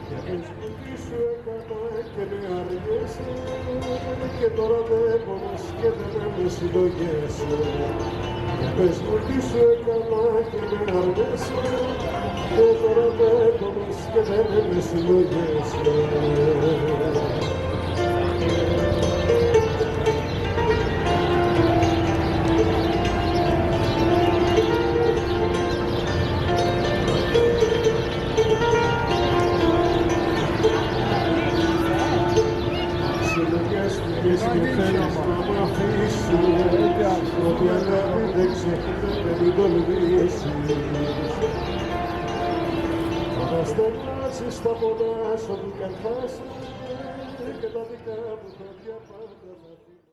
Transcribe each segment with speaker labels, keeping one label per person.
Speaker 1: Σου έκανα και με αργέσαι και τώρα δεν μπορείς και δεν με συλλογέσαι. Πες μου τι σου έκανα και με αργέσαι και τώρα δεν μπορείς και δεν με συλλογέσαι. Και θέλεις να μ' αφήσεις, ότι αγάπη δεν ξεχνάται, μην τολμήσεις. Θα στενάσεις τα πολλά σου που κι αν χάσεις και τα δικά μου παιδιά πάντα θα φύγουν.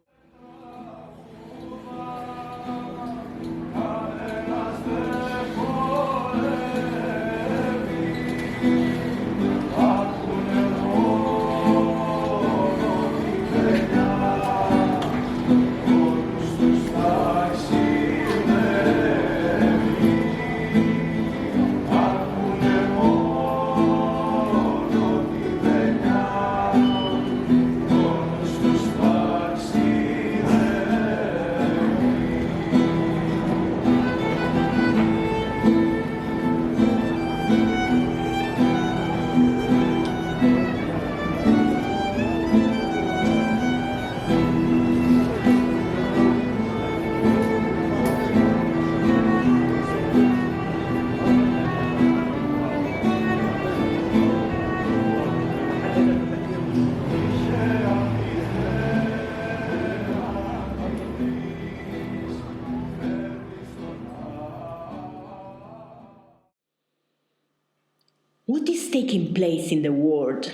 Speaker 2: What is taking place in the world?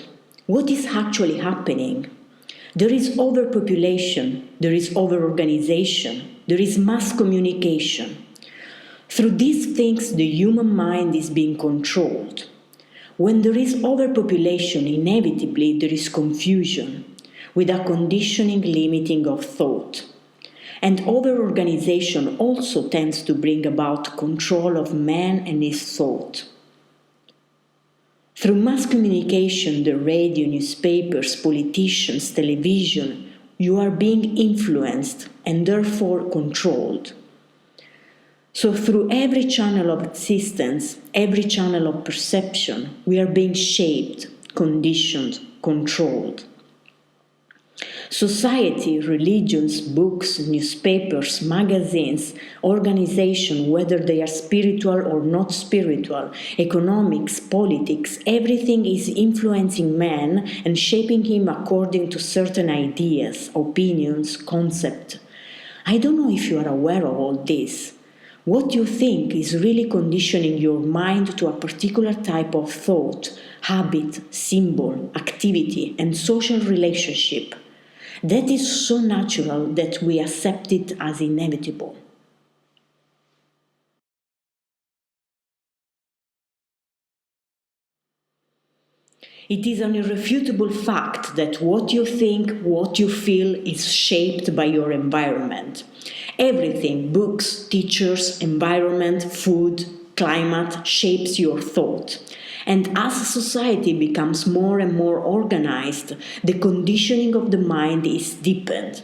Speaker 2: What is actually happening? There is overpopulation, there is overorganization, there is mass communication. Through these things, the human mind is being controlled. When there is overpopulation, inevitably there is confusion, with a conditioning limiting of thought. And overorganization also tends to bring about control of man and his thought. Through mass communication, the radio, newspapers, politicians, television, you are being influenced and therefore controlled. So through every channel of existence, every channel of perception, we are being shaped, conditioned, controlled. Society, religions, books, newspapers, magazines, organizations, whether they are spiritual or not spiritual, economics, politics, everything is influencing man and shaping him according to certain ideas, opinions, concepts. I don't know if you are aware of all this. What you think is really conditioning your mind to a particular type of thought, habit, symbol, activity, and social relationship. That is so natural that we accept it as inevitable. It is an irrefutable fact that what you think, what you feel is shaped by your environment. Everything, books, teachers, environment, food, climate, shapes your thought. And as society becomes more and more organized, the conditioning of the mind is deepened.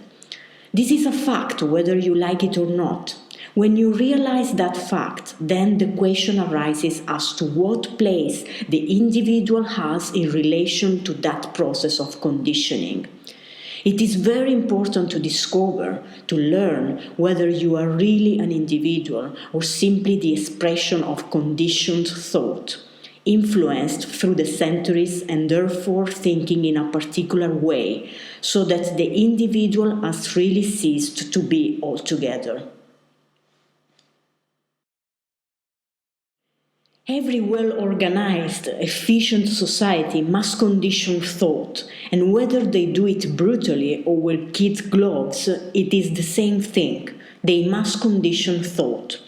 Speaker 2: This is a fact whether you like it or not. When you realize that fact, then the question arises as to what place the individual has in relation to that process of conditioning. It is very important to discover, to learn whether you are really an individual or simply the expression of conditioned thought, influenced through the centuries and therefore thinking in a particular way, so that the individual has really ceased to be altogether. Every well-organized, efficient society must condition thought, and whether they do it brutally or with kid gloves, it is the same thing. They must condition thought.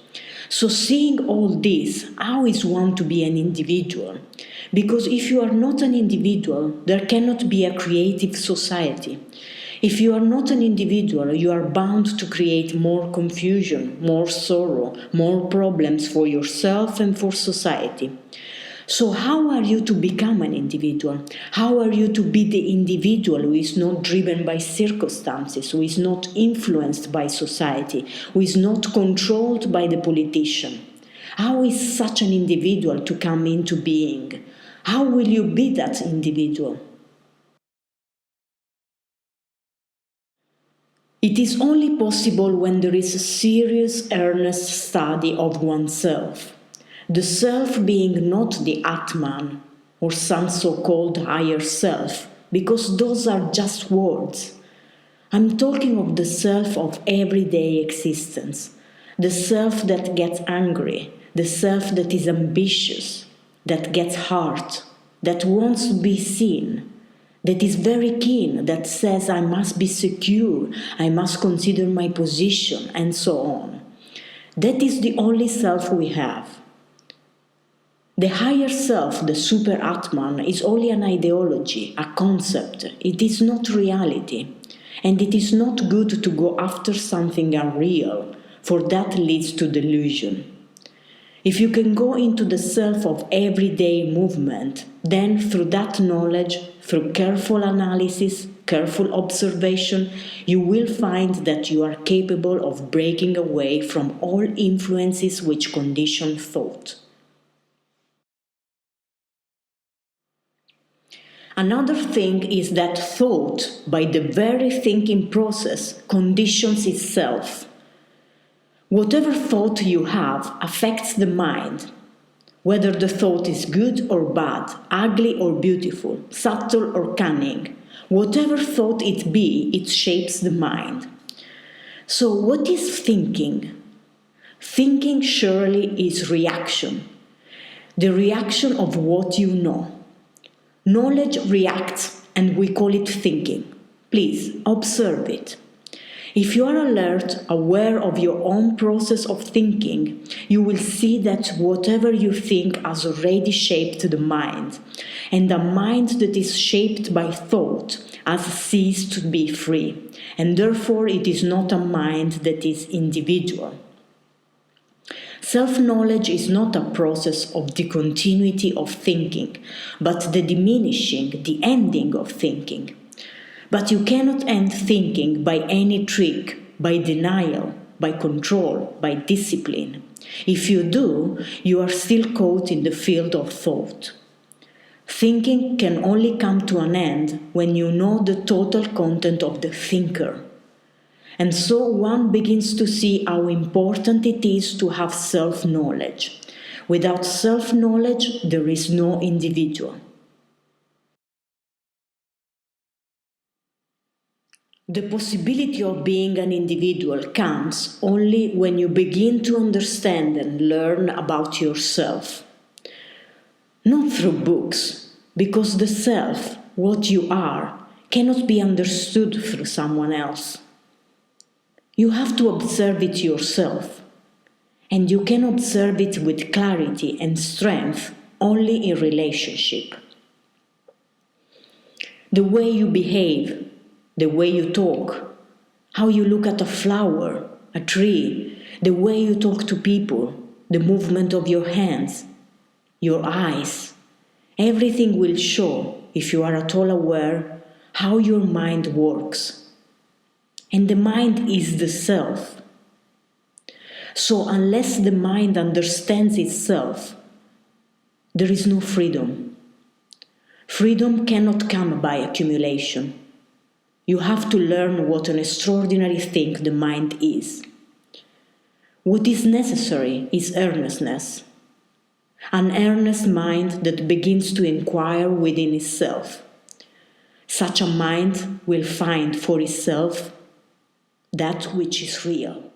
Speaker 2: So seeing all this, how is one to be an individual? Because if you are not an individual, there cannot be a creative society. If you are not an individual, you are bound to create more confusion, more sorrow, more problems for yourself and for society. So how are you to become an individual? How are you to be the individual who is not driven by circumstances, who is not influenced by society, who is not controlled by the politician? How is such an individual to come into being? How will you be that individual? It is only possible when there is a serious, earnest study of oneself. The self being not the Atman or some so-called higher self, because those are just words. I'm talking of the self of everyday existence, the self that gets angry, the self that is ambitious, that gets hurt, that wants to be seen, that is very keen, that says I must be secure, I must consider my position, and so on. That is the only self we have. The higher self, the super Atman, is only an ideology, a concept. It is not reality. And it is not good to go after something unreal, for that leads to delusion. If you can go into the self of everyday movement, then through that knowledge, through careful analysis, careful observation, you will find that you are capable of breaking away from all influences which condition thought. Another thing is that thought, by the very thinking process, conditions itself. Whatever thought you have affects the mind, whether the thought is good or bad, ugly or beautiful, subtle or cunning. Whatever thought it be, it shapes the mind. So what is thinking? Thinking surely is reaction, the reaction of what you know. Knowledge reacts and we call it thinking. Please observe it. If you are alert, aware of your own process of thinking, you will see that whatever you think has already shaped the mind. And a mind that is shaped by thought has ceased to be free. And therefore it is not a mind that is individual. Self-knowledge is not a process of the continuity of thinking, but the diminishing, the ending of thinking. But you cannot end thinking by any trick, by denial, by control, by discipline. If you do, you are still caught in the field of thought. Thinking can only come to an end when you know the total content of the thinker. And so one begins to see how important it is to have self-knowledge. Without self-knowledge, there is no individual. The possibility of being an individual comes only when you begin to understand and learn about yourself. Not through books, because the self, what you are, cannot be understood through someone else. You have to observe it yourself, and you can observe it with clarity and strength only in relationship. The way you behave, the way you talk, how you look at a flower, a tree, the way you talk to people, the movement of your hands, your eyes, everything will show, if you are at all aware, how your mind works. And the mind is the self. So unless the mind understands itself, there is no freedom. Freedom cannot come by accumulation. You have to learn what an extraordinary thing the mind is. What is necessary is earnestness. An earnest mind that begins to inquire within itself. Such a mind will find for itself that which is real.